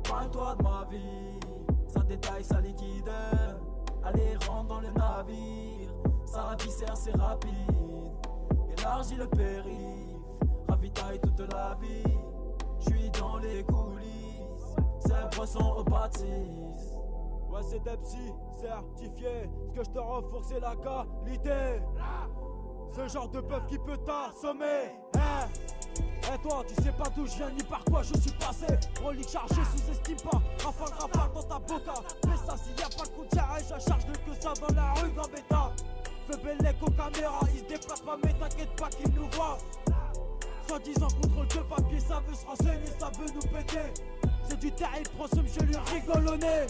Épargne-toi de ma vie, ça détaille, ça liquide. Allez, rentre dans le navire, ça viscère, c'est rapide. Élargis le périph', ravitaille toute la vie. J'suis dans les coulisses, c'est poisson au bâtisse. Ouais, c'est Depsy, certifié. Ce que je te renforce, c'est la qualité. Ce genre de bœuf qui peut t'assommer. Et toi, tu sais pas d'où je viens ni par quoi je suis passé. Relique chargé, sous-estime pas. Rafale dans ta boca. Mais ça, s'il y a pas de coup de diarrhée, je charge de que ça dans la rue Gambetta. Fais belle aux caméras, ils se déplacent pas, mais t'inquiète pas qu'ils nous voient. Soi-disant contrôle de papier, ça veut se renseigner, ça veut nous péter. C'est du terrible prosum, je lui rigole au nez.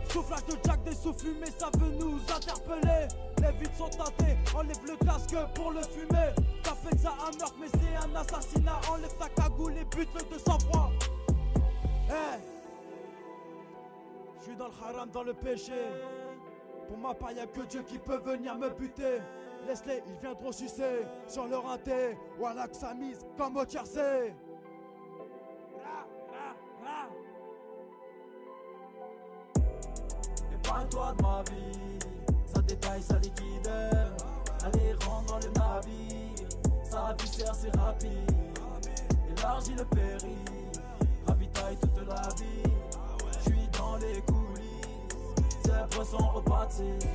Soufflage de Jack, des sous fumés, ça veut nous interpeller. Les vides sont teintées, enlève le casque pour le fumer. T'appelles ça un meurtre, mais c'est un assassinat. Enlève ta cagoule et bute-le de sang-froid. Je suis dans le haram, dans le péché. Pour ma part, y'a que Dieu qui peut venir me buter. Laisse-les, ils viendront sucer sur leur inté. Voilà que ça mise comme au tiercé. Épargne-toi de ma vie, ça détaille, ça liquide. Allez, rentre dans le navire, ça viscère, c'est rapide. Élargis le périph', ravitaille toute la vie. J'suis dans les coulisses, c'est poisson au bâtisse.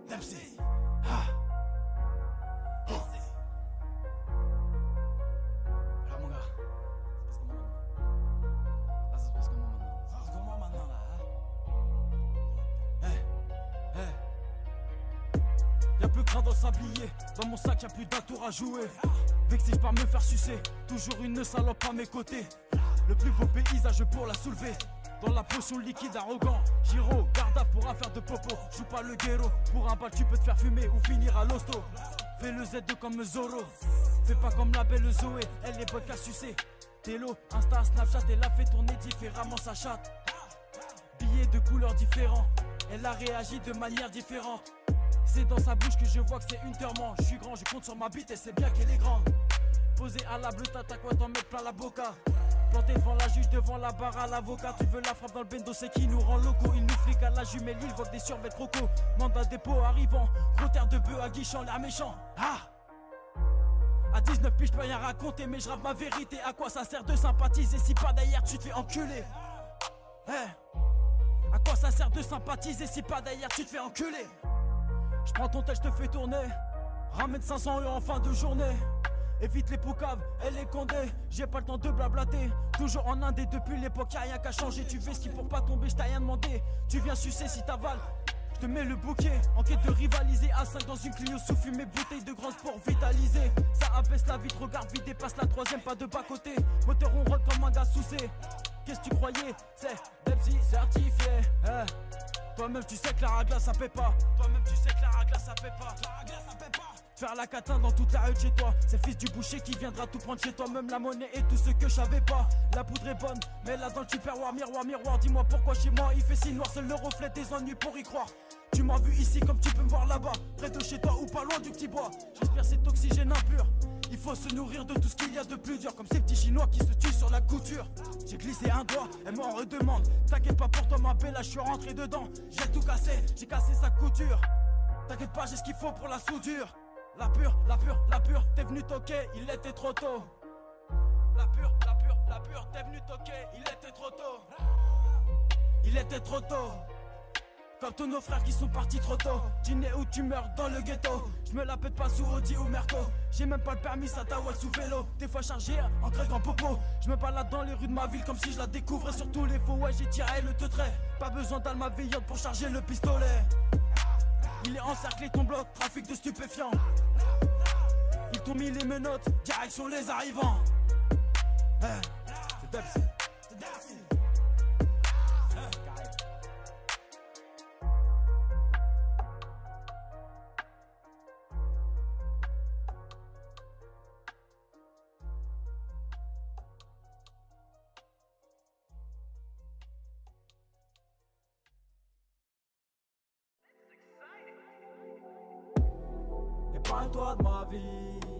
Dempsey. Là mon gars, ça se passe comment maintenant? Là ça se passe comment maintenant là? Y'a plus que rien dans le sablier, dans mon sac y'a plus d'un tour à jouer. Vexé je pars me faire sucer, toujours une salope à mes côtés. Le plus beau paysage pour la soulever. Dans la potion liquide arrogant, Giro, garde pour affaire de popo. Joue pas le guéro, pour un bal tu peux te faire fumer ou finir à l'hosto. Fais le Z2 comme Zoro, fais pas comme la belle Zoé, elle est bonne qu'à sucer. Télo, Insta, Snapchat, elle a fait tourner différemment sa chatte. Billets de couleurs différents, elle a réagi de manière différente. C'est dans sa bouche que je vois que c'est une terrement. Je suis grand, je compte sur ma bite et c'est bien qu'elle est grande. Posé à la bleue, t'as quoi t'en mettre plein la boca. Planté devant la juge, devant la barre à l'avocat. Tu veux la frappe dans le bendo, c'est qui nous rend locaux. Il nous flic à la jumelle, il vogue des survêtements crocos. Mandat dépôt arrivant, gros terre de bœuf aguichant, l'air méchant. À 19 piges, je peux rien raconter, mais je rappe ma vérité. À quoi ça sert de sympathiser si pas d'ailleurs tu te fais enculer? À quoi ça sert de sympathiser si pas d'ailleurs tu te fais enculer? Je prends ton tel, je te fais tourner. Ramène 500 € en fin de journée. Évite les poucaves et les condés. J'ai pas le temps de blablater. Toujours en Inde et depuis l'époque y'a rien qu'à changer. Tu fais ce qu'il pour pas tomber, j't'ai rien demandé. Tu viens sucer si t'avales, j'te mets le bouquet. En quête de rivaliser A5 dans une Clio sous fumée. Bouteille de grand sport vitalisé. Ça abaisse la vitre, regarde vite, dépasse la troisième, pas de bas côté. Moteur on roule comme un gars soucé. Qu'est-ce que tu croyais? C'est Dempsey certifié. Toi-même tu sais que la ragla ça paie pas. Toi-même tu sais que la ragla ça paie pas. La ragla ça paie pas. Faire la catin dans toute la rue de chez toi. C'est fils du boucher qui viendra tout prendre chez toi. Même la monnaie et tout ce que je savais pas. La poudre est bonne, mais là dans le tupperware. Miroir, miroir, dis-moi pourquoi chez moi il fait si noir. C'est le reflet des ennuis pour y croire. Tu m'as vu ici comme tu peux me voir là-bas. Près de chez toi ou pas loin du petit bois. J'espère cet oxygène impur. Il faut se nourrir de tout ce qu'il y a de plus dur. Comme ces petits chinois qui se tuent sur la couture. J'ai glissé un doigt, elle m'en redemande. T'inquiète pas pour toi ma belle, là je suis rentré dedans. J'ai tout cassé, j'ai cassé sa couture. T'inquiète pas, j'ai ce qu'il faut pour la soudure. La pure, t'es venu toquer, il était trop tôt. La pure, t'es venu toquer, il était trop tôt. Il était trop tôt. Comme tous nos frères qui sont partis trop tôt. Dîner où tu meurs dans le ghetto. Je me la pète pas sous Audi ou Merco. J'ai même pas le permis, ça t'awale sous vélo. Des fois chargé en grec en popo. Je me balade dans les rues de ma ville comme si je la découvrais. Sur tous les faux, ouais j'ai tiré le teutrait. Pas besoin d'alma veillante pour charger le pistolet. Il est encerclé ton bloc, trafic de stupéfiants. Ils t'ont mis les menottes, direction les arrivants. C'est Dempsey. épargne-toi de ma vie.